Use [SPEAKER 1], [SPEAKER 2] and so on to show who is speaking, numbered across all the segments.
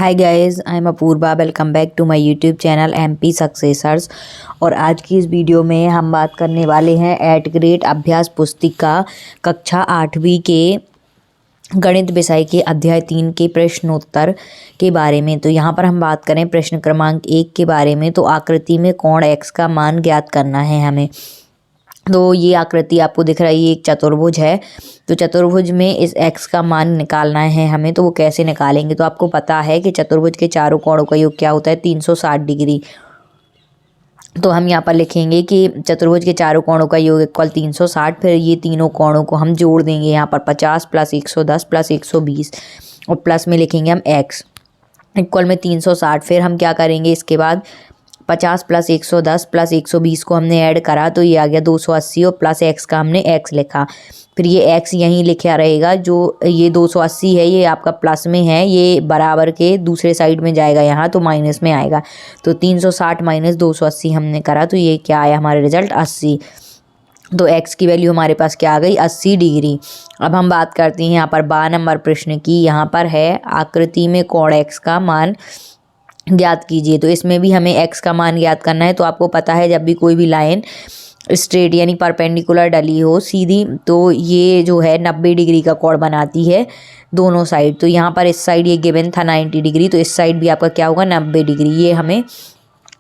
[SPEAKER 1] Hi guys, I am Apoorva. Welcome back to my YouTube channel MP successors. और आज की इस वीडियो में हम बात करने वाले हैं 8th ग्रेड अभ्यास पुस्तिका कक्षा 8वीं के गणित विषय के अध्याय 3 के प्रश्नोत्तर के बारे में। तो यहाँ पर हम बात करें प्रश्न क्रमांक 1 के बारे में। तो आकृति में कोण x का मान ज्ञात करना है हमें। तो ये आकृति आपको दिख रही है, एक चतुर्भुज है। तो चतुर्भुज में इस x का मान निकालना है हमें। तो वो कैसे निकालेंगे? तो आपको पता है कि चतुर्भुज के चारों कोणों का योग क्या होता है? 360 डिग्री। तो हम यहाँ पर लिखेंगे कि चतुर्भुज के चारों कोणों का योग इक्वल 360। फिर ये तीनों कोणों को हम जोड़ देंगे यहाँ पर 50 + 110 + 120 और प्लस में लिखेंगे हम x इक्वल में 360। फिर हम क्या करेंगे? इसके बाद 50 + 110 + 120 को हमने ऐड करा तो ये आ गया 280 और प्लस x का हमने x लिखा। फिर ये x यहीं लिखा रहेगा। जो ये 280 है ये आपका प्लस में है, ये बराबर के दूसरे साइड में जाएगा, यहाँ तो माइनस में आएगा। तो 360 - 280 हमने करा तो ये क्या आया हमारा रिजल्ट? 80। तो x की वैल्यू हमारे पास क्या आ गई? 80 डिग्री। अब हम बात करते हैं यहाँ पर 12 नंबर प्रश्न की। यहाँ पर है आकृति में कोण x का मान ज्ञात कीजिए। तो इसमें भी हमें x का मान ज्ञात करना है। तो आपको पता है जब भी कोई भी लाइन स्ट्रेट यानी परपेंडिकुलर डली हो सीधी, तो ये जो है 90 डिग्री का कोण बनाती है दोनों साइड। तो यहाँ पर इस साइड ये गिवन था 90 डिग्री, तो इस साइड भी आपका क्या होगा? 90 डिग्री। ये हमें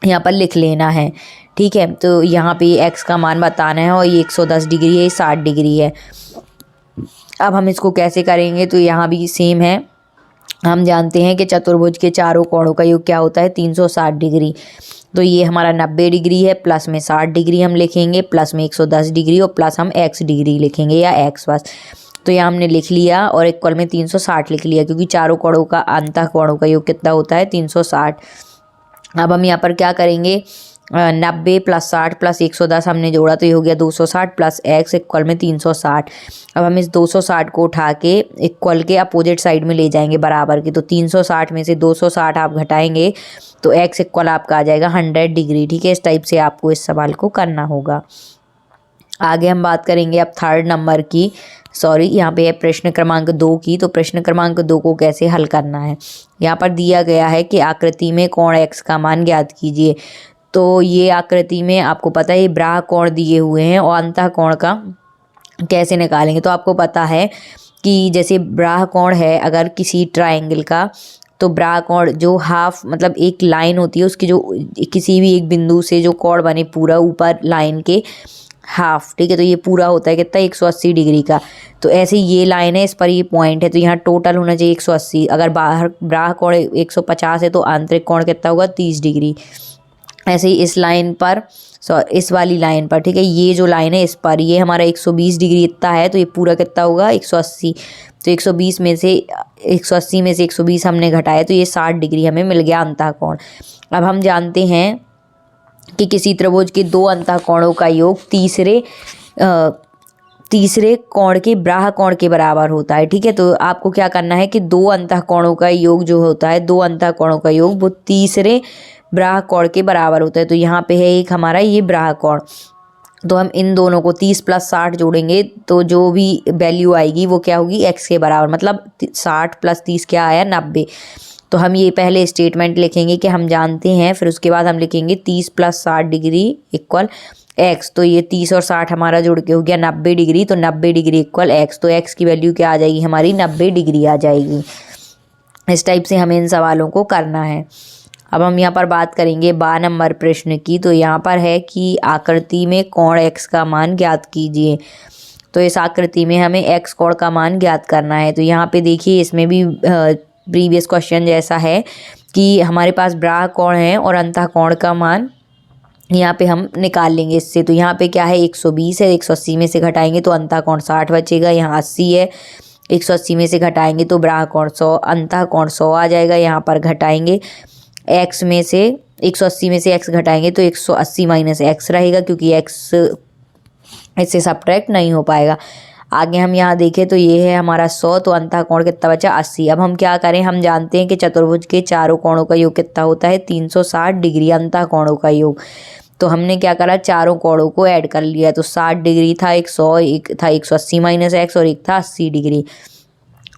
[SPEAKER 1] यहाँ पर लिख लेना है, ठीक है। तो यहाँ पे x का मान बताना है और ये 110 डिग्री है, ये 60 डिग्री है। अब हम इसको कैसे करेंगे? तो यहाँ भी सेम है। हम जानते हैं कि चतुर्भुज के चारों कोणों का योग क्या होता है? 360 डिग्री। तो ये हमारा 90 डिग्री है, प्लस में 60 डिग्री हम लिखेंगे, प्लस में 110 डिग्री और प्लस हम x डिग्री लिखेंगे या x बस। तो यहाँ हमने लिख लिया और इक्वल में 360 लिख लिया, क्योंकि चारों कोणों का अंतः कोणों का योग कितना होता है? 360। अब हम यहाँ पर क्या करेंगे? 90 + 60 + 110 हमने जोड़ा तो ये हो गया 260 प्लस x इक्वल में 360। अब हम इस 260 को उठा के इक्वल के अपोजिट साइड में ले जाएंगे बराबर की। तो 360 में से 260 आप घटाएंगे तो x इक्वल आपका आ जाएगा 100 डिग्री, ठीक है। इस टाइप से आपको इस सवाल को करना होगा। आगे हम बात करेंगे अब 3rd नंबर की, यहाँ पे है प्रश्न क्रमांक 2 की। तो प्रश्न क्रमांक 2 को कैसे हल करना है? यहाँ पर दिया गया है कि आकृति में कोण x का मान ज्ञात कीजिए। तो ये आकृति में आपको पता है ब्राह कोण दिए हुए हैं और अंतः कोण का कैसे निकालेंगे? तो आपको पता है कि जैसे ब्राह कोण है अगर किसी ट्रायंगल का, तो ब्राह कोण जो हाफ मतलब एक लाइन होती है उसकी, जो किसी भी एक बिंदु से जो कोण बने पूरा ऊपर लाइन के हाफ, ठीक है। तो ये पूरा होता है कितना? 180 डिग्री का। तो ऐसे ये लाइन है, इस पर ये पॉइंट है, तो यहाँ टोटल होना चाहिए 180। अगर बाहर ब्राह कोण 150 है तो आंतरिक कोण कितना होगा? 30 डिग्री। ऐसे ही इस लाइन पर इस वाली लाइन पर, ठीक है, ये जो लाइन है इस पर ये हमारा 120 डिग्री इतना है, तो ये पूरा कितना होगा? 180। तो 180 में से 120 हमने घटाया तो ये 60 डिग्री हमें मिल गया अंतः कोण। अब हम जानते हैं कि किसी त्रिभुज के दो अंतः कोणों का योग तीसरे कोण के ब्राह कोण के बराबर होता है, ठीक है। तो आपको क्या करना है कि दो अंतः कोणों का योग जो होता है, दो अंतः कोणों का योग वो तीसरे ब्राह कोण के बराबर होता है। तो यहाँ पे है एक हमारा ये ब्राह कोण। तो हम इन दोनों को 30 + 60 जोड़ेंगे तो जो भी वैल्यू आएगी वो क्या होगी? x के बराबर। मतलब 60 + 30 क्या आया? 90। तो हम ये पहले स्टेटमेंट लिखेंगे कि हम जानते हैं, फिर उसके बाद हम लिखेंगे 30 + 60 डिग्री इक्वल x। तो ये 30 और 60 हमारा जुड़ के हो गया 90 डिग्री। तो 90 डिग्री इक्वल x। तो x की वैल्यू क्या आ जाएगी हमारी? 90 डिग्री आ जाएगी। इस टाइप से हमें इन सवालों को करना है। अब हम यहाँ पर बात करेंगे 12 नंबर प्रश्न की। तो यहाँ पर है कि आकृति में कोण x का मान ज्ञात कीजिए। तो इस आकृति में हमें x कोण का मान ज्ञात करना है। तो यहाँ पे देखिए इसमें भी प्रीवियस क्वेश्चन जैसा है कि हमारे पास ब्राह कोण है और अंतः कोण का मान यहाँ पे हम निकाल लेंगे इससे। तो यहाँ पे क्या है? 120 है, 180 में से घटाएंगे तो अंतः कोण 60 बचेगा। यहाँ 80 है, 180 में से घटाएंगे तो ब्राह कोण 100, अंतः कोण 100 आ जाएगा। यहाँ पर घटाएंगे x में से 180 में से x घटाएंगे तो 180 - x रहेगा, क्योंकि x इससे सब्ट्रैक्ट नहीं हो पाएगा। आगे हम यहाँ देखें तो ये है हमारा 100, तो अंतः कोण कितना बचा? 80। अब हम क्या करें? हम जानते हैं कि चतुर्भुज के चारों कोणों का योग कितना होता है? 360 डिग्री अंतः कोणों का योग। तो हमने क्या करा? चारों कोणों को ऐड कर लिया। तो 60 डिग्री था, एक 100, एक था 180 - x और एक था 80 डिग्री।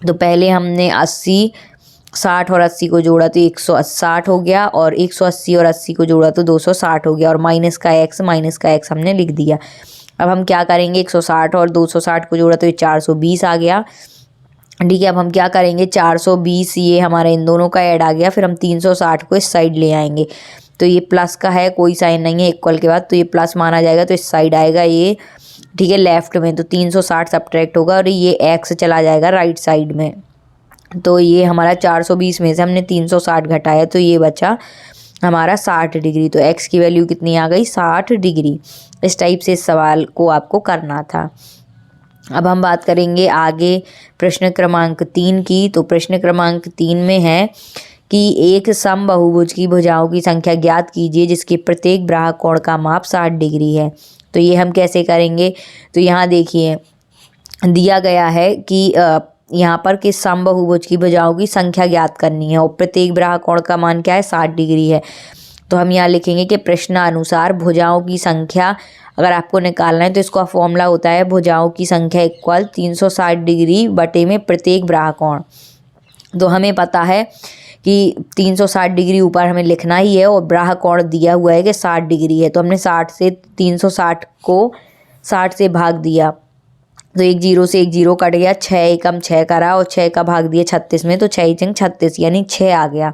[SPEAKER 1] तो पहले हमने 80 60 और 80 को जोड़ा तो 160 हो गया, और 180 और 80 को जोड़ा तो 260 हो गया, और माइनस का x हमने लिख दिया। अब हम क्या करेंगे, 160 और 260 को जोड़ा तो ये 420 आ गया। ठीक है, अब हम क्या करेंगे, 420 ये हमारे इन दोनों का ऐड आ गया, फिर हम 360 को इस साइड ले आएंगे। तो ये प्लस का है, कोई साइन नहीं है इक्वल के बाद, तो ये प्लस माना जाएगा, तो इस साइड आएगा ये। ठीक है, लेफ्ट में, तो 360 सब्ट्रैक्ट होगा और ये x चला जाएगा राइट साइड में। तो ये हमारा 420 में से हमने 360 घटाया, तो ये बचा हमारा 60 डिग्री। तो x की वैल्यू कितनी आ गई, 60 डिग्री। इस टाइप से इस सवाल को आपको करना था। अब हम बात करेंगे आगे प्रश्न क्रमांक 3 की। तो प्रश्न क्रमांक 3 में है कि एक समबाहुभुज की भुजाओं की संख्या ज्ञात कीजिए जिसके प्रत्येक बाह्य कोण का माप 60 डिग्री है। तो ये हम कैसे करेंगे, तो यहाँ देखिए दिया गया है कि यहाँ पर किस समबाहुभुज की भुजाओं की संख्या ज्ञात करनी है और प्रत्येक बाह्य कोण का मान क्या है, 60 डिग्री है। तो हम यहाँ लिखेंगे कि प्रश्नानुसार भुजाओं की संख्या अगर आपको निकालना है तो इसका फॉर्मूला होता है भुजाओं की संख्या इक्वल 360 डिग्री बटे में प्रत्येक बाह्य कोण। तो हमें पता है कि 360 डिग्री ऊपर हमें लिखना ही है और बाह्य कोण दिया हुआ है कि 60 डिग्री है। तो हमने 60 से 360 को 60 से भाग दिया, तो एक जीरो से एक जीरो कट गया, 6 एकम 6 करा और 6 का भाग दिया 36 में, तो 6 चंग 36 यानी 6 आ गया।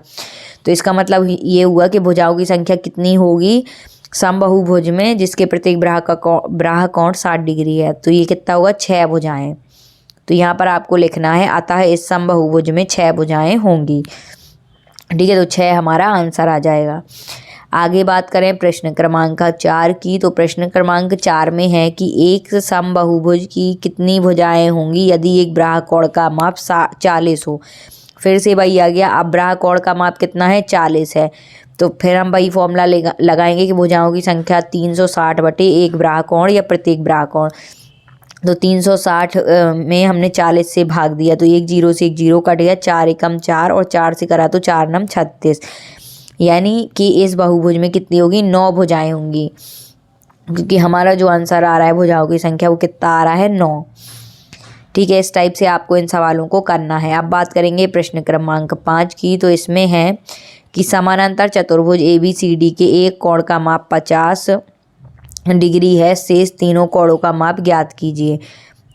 [SPEAKER 1] तो इसका मतलब ये हुआ कि भुजाओं की संख्या कितनी होगी समबाहुभुज में जिसके प्रत्येक बाह्य कोण 60 डिग्री है। तो ये कितना होगा, 6 भुजाएं। तो यहाँ पर आपको लिखना है, अतः इस समबाहुभुज में 6 भुजाएं होंगी। ठीक है, तो 6 हमारा आंसर आ जाएगा। आगे बात करें प्रश्न क्रमांक 4 की। तो प्रश्न क्रमांक 4 में है कि एक समबाहुभुज की कितनी भुजाएं होंगी यदि एक बाह्य कोण का माप 40 हो। फिर से वही आ गया, अब बाह्य कोण का माप कितना है, 40 है। तो फिर हम वही फॉर्मूला लगाएंगे कि भुजाओं की संख्या 360 बटे एक बाह्य कोण या प्रत्येक बाह्य कोण। तो 360 में हमने 40 से भाग दिया, तो एक जीरो से एक जीरो कट गया, 4 एकम 4 और 4 से करा तो 4 नम 36, यानी कि इस बहुभुज में कितनी होगी, 9 भुजाएं होंगी, क्योंकि हमारा जो आंसर आ रहा है भुजाओं की संख्या वो कितना आ रहा है, 9। ठीक है, इस टाइप से आपको इन सवालों को करना है। अब बात करेंगे प्रश्न क्रमांक 5 की। तो इसमें है कि समानांतर चतुर्भुज ABCD के एक कोण का माप 50 डिग्री है, शेष तीनों कोणों का माप ज्ञात कीजिए।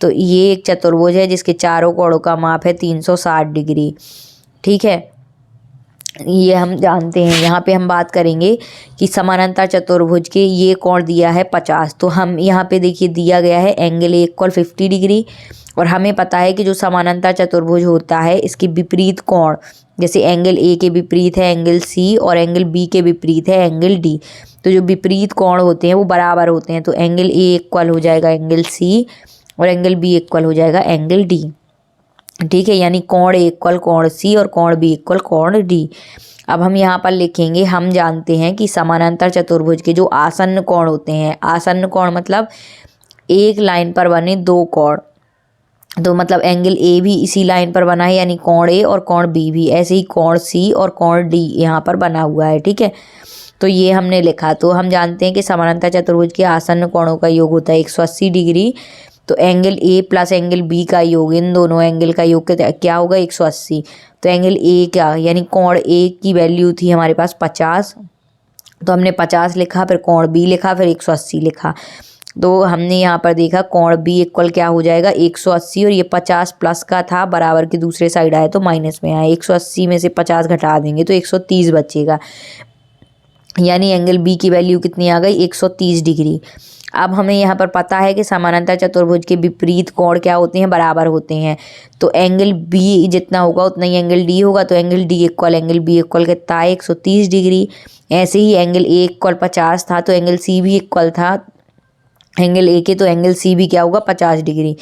[SPEAKER 1] तो ये एक चतुर्भुज है जिसके चारों कोणों का माप है 360 डिग्री। ठीक है, ये हम जानते हैं। यहाँ पे हम बात करेंगे कि समानांतर चतुर्भुज के ये कोण दिया है 50। तो हम यहाँ पे देखिए दिया गया है एंगल A इक्वल 50 डिग्री, और हमें पता है कि जो समानांतर चतुर्भुज होता है इसके विपरीत कोण, जैसे एंगल A के विपरीत है एंगल C और एंगल B के विपरीत है एंगल D। तो जो विपरीत कोण होते हैं वो बराबर होते हैं, तो एंगल A इक्वल हो जाएगा एंगल C और एंगल B इक्वल हो जाएगा एंगल D। ठीक है, यानी कोण A इक्वल कोण C और कोण B इक्वल कोण D। अब हम यहाँ पर लिखेंगे, हम जानते हैं कि समानांतर चतुर्भुज के जो आसन्न कोण होते हैं, आसन्न कोण मतलब एक लाइन पर बने दो कोण, तो मतलब एंगल A भी इसी लाइन पर बना है, यानी कोण A और कोण B भी, ऐसे ही कोण C और कोण D यहाँ पर बना हुआ है। ठीक है, तो ये हमने लिखा। तो हम जानते हैं कि समानांतर चतुर्भुज के आसन्न कोणों का योग होता है 180 डिग्री। तो angle A plus angle B का योग, इन दोनों एंगल का योग क्या होगा, 180। तो एंगल A क्या, यानी कोण A की वैल्यू थी हमारे पास 50, तो हमने 50 लिखा, फिर कोण B लिखा, फिर 180 लिखा। तो हमने यहाँ पर देखा कोण B इक्वल क्या हो जाएगा, 180, और ये 50 प्लस का था, बराबर की दूसरे साइड आए तो माइनस में आए। 180 में से 50 घटा देंगे तो 130 बचेगा, यानी एंगल B की वैल्यू कितनी आ गई, 130 डिग्री। अब हमें यहाँ पर पता है कि समानांतर चतुर्भुज के विपरीत कोण क्या होते हैं, बराबर होते हैं। तो एंगल B जितना होगा उतना ही एंगल D होगा, तो angle D equal angle B equal कितना है, 130 डिग्री। ऐसे ही एंगल A इक्वल 50 था, तो एंगल C भी इक्वल था एंगल A के, तो एंगल C भी क्या होगा, 50 डिग्री।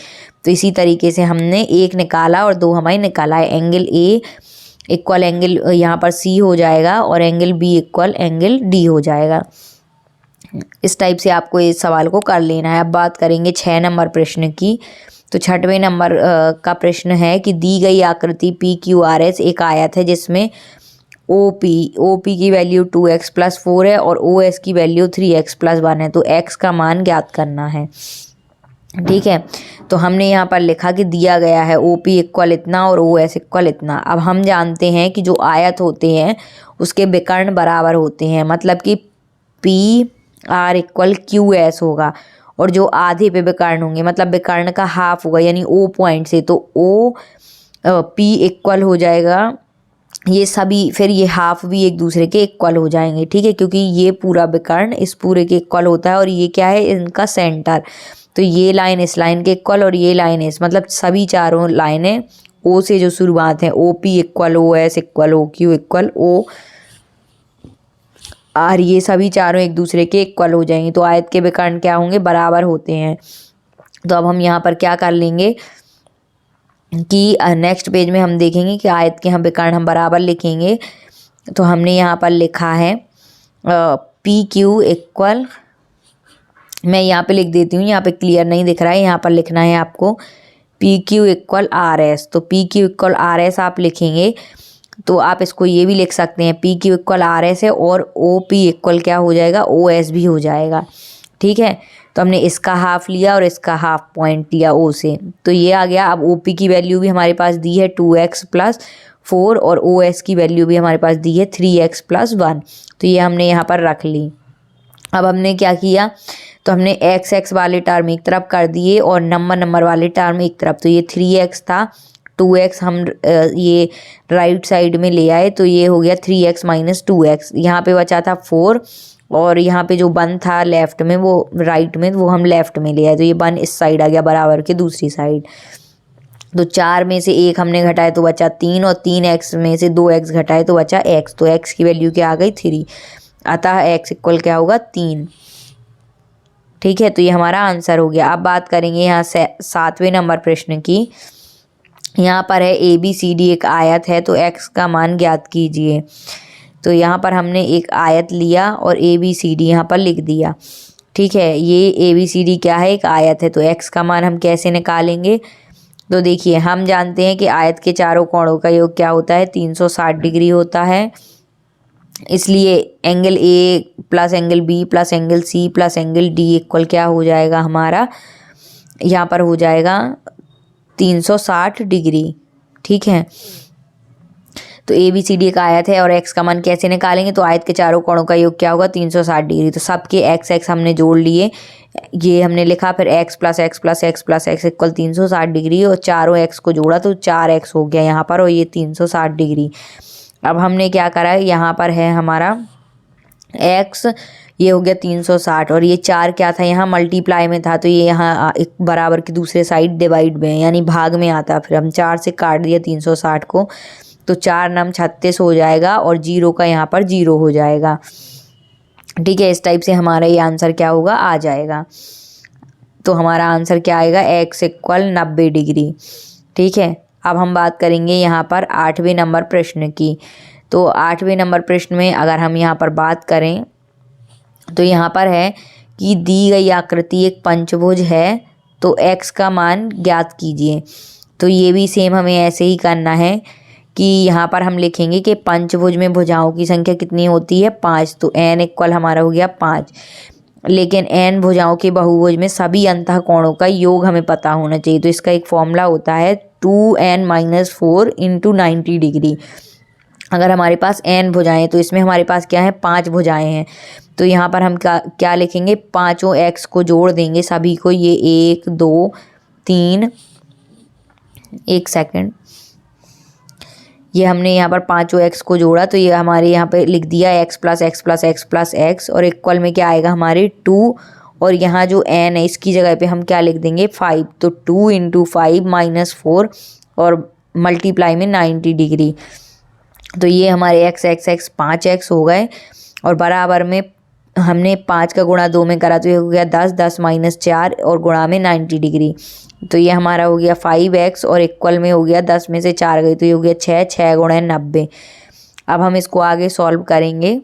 [SPEAKER 1] तो इसी तरीके से हमने एक निकाला और दो हमारे निकाला है। एंगल A इक्वल एंगल यहाँ पर C हो जाएगा और angle B equal angle D हो जाएगा। इस टाइप से आपको इस सवाल को कर लेना है। अब बात करेंगे 6 नंबर प्रश्न की। तो 6वें नंबर का प्रश्न है कि दी गई आकृति PQRS एक आयत है जिसमें OP की वैल्यू 2x + 4 है और OS की वैल्यू 3x + 1 है। तो x का मान ज्ञात करना है। ठीक है। तो हमने यहाँ पर लिखा कि दिया गया है OP इक्वल इतना और OS इक्वल इतना। अब हम जानते हैं कि जो आयत होते हैं उसके विकर्ण बराबर होते हैं, मतलब कि PR इक्वल QS होगा, और जो आधे पे विकर्ण होंगे मतलब विकर्ण का हाफ होगा यानी O पॉइंट से, तो OP इक्वल हो जाएगा ये सभी, फिर ये हाफ भी एक दूसरे के इक्वल हो जाएंगे। ठीक है, क्योंकि ये पूरा विकर्ण इस पूरे के इक्वल होता है और ये क्या है इनका सेंटर, तो ये लाइन इस लाइन के इक्वल और ये लाइन इस, मतलब सभी चारों लाइनें O से जो शुरुआत है OP equal OS equal OQ equal OR, ये सभी चारों एक दूसरे के इक्वल हो जाएंगे। तो आयत के विकर्ण क्या होंगे, बराबर होते हैं। तो अब हम यहाँ पर क्या कर लेंगे कि नेक्स्ट पेज में हम देखेंगे कि आयत के हम विकर्ण हम बराबर लिखेंगे। तो हमने यहाँ पर लिखा है PQ इक्वल, मैं यहाँ पे लिख देती हूँ, यहाँ पे क्लियर नहीं दिख रहा है, यहाँ पर लिखना है आपको PQ इक्वल RS। तो PQ इक्वल RS आप लिखेंगे, तो आप इसको ये भी लिख सकते हैं PQ इक्वल RS है और OP इक्वल क्या हो जाएगा, OS भी हो जाएगा। ठीक है, तो हमने इसका हाफ लिया और इसका हाफ पॉइंट लिया O से, तो ये आ गया। अब OP की वैल्यू भी हमारे पास दी है 2x + 4 और OS की वैल्यू भी हमारे पास दी है 3x + 1, तो ये हमने यहाँ पर रख ली। अब हमने क्या किया, तो हमने x वाले टर्म एक तरफ कर दिए और नंबर वाले टर्म एक तरफ, तो ये 3x था, 2x हम ये राइट साइड में ले आए, तो ये हो गया 3x - 2x। यहाँ पे बचा था 4 और यहाँ पे जो 1 था लेफ्ट में वो राइट में, वो हम लेफ्ट में ले आए, तो ये 1 इस साइड आ गया बराबर के दूसरी साइड। तो 4 में से 1 हमने घटाए तो बचा 3 और 3x में से 2x घटाए तो बचा x, तो x की वैल्यू क्या आ गई 3, अतः x इक्वल क्या होगा 3। ठीक है, तो ये हमारा आंसर हो गया। अब बात करेंगे यहाँ से 7वें नंबर प्रश्न की। यहाँ पर है ABCD एक आयत है, तो x का मान ज्ञात कीजिए। तो यहाँ पर हमने एक आयत लिया और ABCD यहाँ पर लिख दिया। ठीक है, ये ABCD क्या है, एक आयत है, तो x का मान हम कैसे निकालेंगे। तो देखिए हम जानते हैं कि आयत के चारों कोणों का योग क्या होता है, 360 डिग्री होता है, इसलिए angle A plus angle B plus angle C plus angle D equal क्या हो जाएगा हमारा, यहाँ पर हो जाएगा 360 डिग्री। ठीक है, तो ABCD एक आयत है और x का मान कैसे निकालेंगे, तो आयत के चारों कोणों का योग क्या होगा 360 डिग्री, तो सबके x हमने जोड़ लिए, ये हमने लिखा, फिर x plus x plus x plus x equal 360 degree और चारों x को जोड़ा तो 4x हो गया यहाँ पर और ये 360 डिग्री। अब हमने क्या करा है, यहाँ पर है हमारा x, ये हो गया 360 और ये 4 क्या था यहाँ मल्टीप्लाई में था, तो ये यहाँ एक बराबर की दूसरे साइड डिवाइड में यानी भाग में आता, फिर हम 4 से काट दिया 360 को, तो 4 9 36 हो जाएगा और 0 का यहाँ पर 0 हो जाएगा। ठीक है, इस टाइप से हमारा ये आंसर क्या होगा आ जाएगा। तो हमारा आंसर क्या आएगा, x इक्वल 90 डिग्री। ठीक है, अब हम बात करेंगे यहाँ पर 8वें नंबर प्रश्न की। तो 8वें नंबर प्रश्न में अगर हम यहाँ पर बात करें तो यहाँ पर है कि दी गई आकृति एक पंचभुज है, तो x का मान ज्ञात कीजिए। तो ये भी सेम हमें ऐसे ही करना है कि यहाँ पर हम लिखेंगे कि पंचभुज में भुजाओं की संख्या कितनी होती है 5, तो n इक्वल हमारा हो गया 5, लेकिन n भुजाओं के बहुभुज में सभी अंतः कोणों का योग हमें पता होना चाहिए। तो इसका एक फॉर्मूला होता है 2n - 4 × 90 डिग्री। अगर हमारे पास n भुजाएं तो इसमें हमारे पास क्या है 5 भुजाएं हैं, तो यहाँ पर हम क्या लिखेंगे, पाँचों x को जोड़ देंगे सभी को, ये 1 2 3, एक सेकंड, ये हमने यहाँ पर पाँचों x को जोड़ा, तो ये हमारे यहाँ पे लिख दिया x plus x plus x plus x और इक्वल में क्या आएगा हमारे 2, और यहाँ जो n है इसकी जगह पे हम क्या लिख देंगे 5, तो 2 × 5 - 4 और मल्टीप्लाई में 90 डिग्री, तो ये हमारे x 5x हो गए और बराबर में हमने 5 का गुणा 2 में करा तो ये हो गया 10 10 - 4 और गुणा में 90 डिग्री, तो ये हमारा हो गया 5x और इक्वल में हो गया 10 में से 4 गई तो ये हो गया 6 6 × 90। अब हम इसको आगे सॉल्व करेंगे।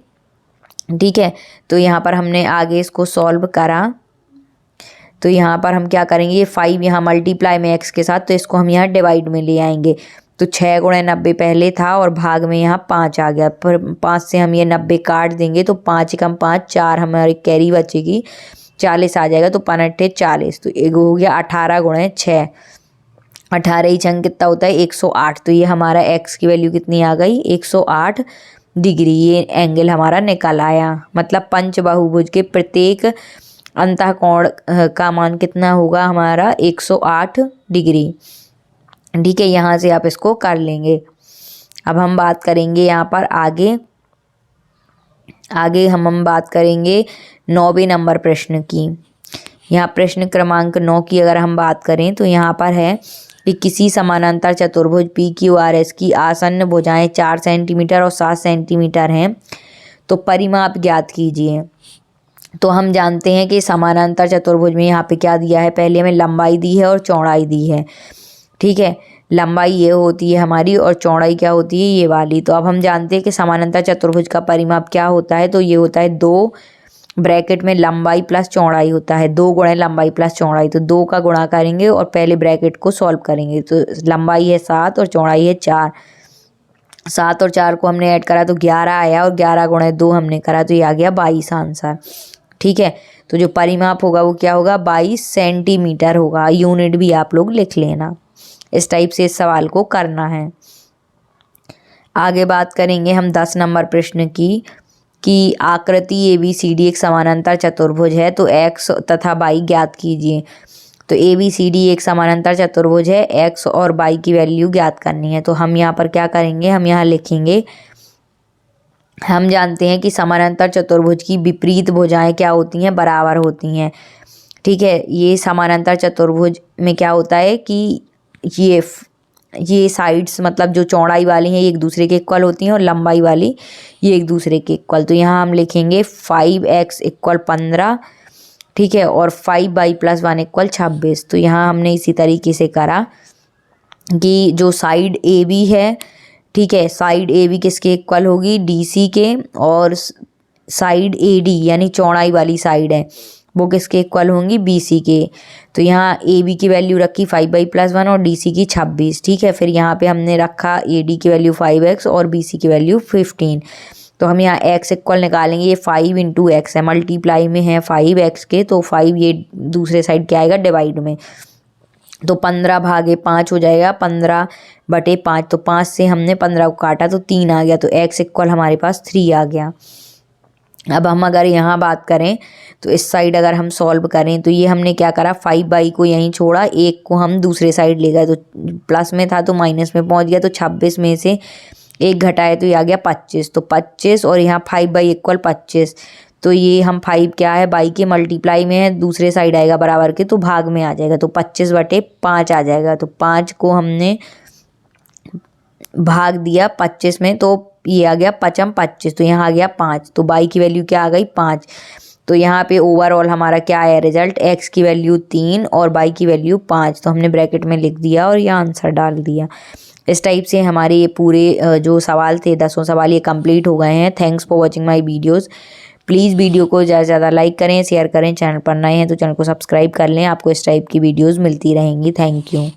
[SPEAKER 1] ठीक है, तो यहाँ पर हमने आगे इसको सॉल्व करा, तो यहाँ पर हम क्या करेंगे, ये 5 यहाँ मल्टीप्लाई में x के साथ, तो इसको हम यहाँ डिवाइड में ले आएंगे, तो 6 × 90 पहले था और भाग में यहाँ 5 आ गया, फिर 5 से हम ये 90 काट देंगे तो 5 × 5 4 हमारी कैरी बचेगी, 40 आ जाएगा, तो 5 अट्ठे 40, तो एक हो गया 18 गुणे 6, 18 ही छंग कितना होता है 108। तो ये हमारा एक्स की वैल्यू कितनी आ गई 108 डिग्री। ये एंगल हमारा निकल आया। मतलब पंचबाहुभुज के प्रत्येक अंतःकोण का मान कितना होगा हमारा 108 डिग्री। ठीक है, यहाँ से आप इसको कर लेंगे। अब हम बात करेंगे यहाँ पर आगे हम बात करेंगे 9वें नंबर प्रश्न की। यहाँ प्रश्न क्रमांक 9 की अगर हम बात करें तो यहाँ पर है कि किसी समानांतर चतुर्भुज पी क्यू आर एस की आसन्न भुजाएं 4 सेंटीमीटर और 7 सेंटीमीटर हैं, तो परिमाप ज्ञात कीजिए। तो हम जानते हैं कि समानांतर चतुर्भुज में यहाँ पे क्या दिया है, पहले हमें लंबाई दी है और चौड़ाई दी है। ठीक है, लंबाई ये होती है हमारी और चौड़ाई क्या होती है ये वाली। तो अब हम जानते हैं कि समानांतर चतुर्भुज का परिमाप क्या होता है, तो ये होता है 2 ब्रैकेट में लंबाई प्लस चौड़ाई होता है, 2 गुणे लंबाई प्लस चौड़ाई। तो 2 का गुणा करेंगे और पहले ब्रैकेट को सॉल्व करेंगे। तो लंबाई है 7 और चौड़ाई है 4, 7 और 4 को हमने ऐड करा तो 11 आया, और 11 गुणे 2 हमने करा तो ये आ गया 22 आंसर। ठीक है, तो जो परिमाप होगा वो क्या होगा 22 सेंटीमीटर होगा। यूनिट भी आप लोग लिख लेना, इस टाइप से इस सवाल को करना है। आगे बात करेंगे हम 10 नंबर प्रश्न की आकृति ABCD एक समानांतर चतुर्भुज है, तो x तथा y ज्ञात कीजिए। तो ABCD एक समानांतर चतुर्भुज है, x और y की वैल्यू ज्ञात करनी है। तो हम यहाँ पर क्या करेंगे, हम यहाँ लिखेंगे, हम जानते हैं कि समानांतर चतुर्भुज की विपरीत भुजाएं क्या होती हैं, बराबर होती हैं। ठीक है, ये समानांतर चतुर्भुज में क्या होता है कि ये साइड्स मतलब जो चौड़ाई वाली हैं ये एक दूसरे के इक्वल होती हैं और लंबाई वाली ये एक दूसरे के इक्वल। तो यहाँ हम लिखेंगे 5x = 15, ठीक है, और 5y + 1 = 26। तो यहाँ हमने इसी तरीके से करा कि जो साइड AB है, ठीक है, साइड AB किसके इक्वल होगी, DC के, और साइड AD यानी चौड़ाई वाली साइड है वो किसके इक्वल होंगी, BC के। तो यहाँ AB की वैल्यू रखी 5y + 1 और DC की 26। ठीक है, फिर यहाँ पे हमने रखा AD की वैल्यू 5x और BC की वैल्यू 15। तो हम यहाँ x इक्वल निकालेंगे, ये 5 × x है, मल्टीप्लाई में है 5x के, तो 5 ये दूसरे साइड क्या आएगा डिवाइड में, तो 15/5 हो जाएगा, 15/5। तो 5 से हमने 15 को काटा तो 3 आ गया, तो x इक्वल हमारे पास 3 आ गया। अब हम अगर यहाँ बात करें तो इस साइड अगर हम सॉल्व करें तो ये हमने क्या करा, 5y को यहीं छोड़ा, 1 को हम दूसरे साइड ले गए, तो प्लस में था तो माइनस में पहुँच गया। तो 26 में से 1 घटाए तो ये आ गया 25। तो 25 और यहाँ 5y = 25। तो ये हम 5 क्या है y के मल्टीप्लाई में है, दूसरे साइड आएगा बराबर के, तो भाग में आ जाएगा, तो 25/5 आ जाएगा। तो 5 को हमने भाग दिया 25 में, तो ये आ गया 5×5 25, तो यहाँ आ गया 5। तो y की वैल्यू क्या आ गई 5। तो यहाँ पे ओवरऑल हमारा क्या आया रिजल्ट, x की वैल्यू 3 और y की वैल्यू 5। तो हमने ब्रैकेट में लिख दिया और ये आंसर डाल दिया। इस टाइप से हमारे ये पूरे जो सवाल थे 10 सवाल ये कंप्लीट हो गए हैं। Thanks for watching my videos. Please video को ज़्यादा से ज़्यादा लाइक करें, शेयर करें, चैनल पर नए हैं तो चैनल को सब्सक्राइब कर लें, आपको इस टाइप की वीडियोज़ मिलती रहेंगी। Thank you.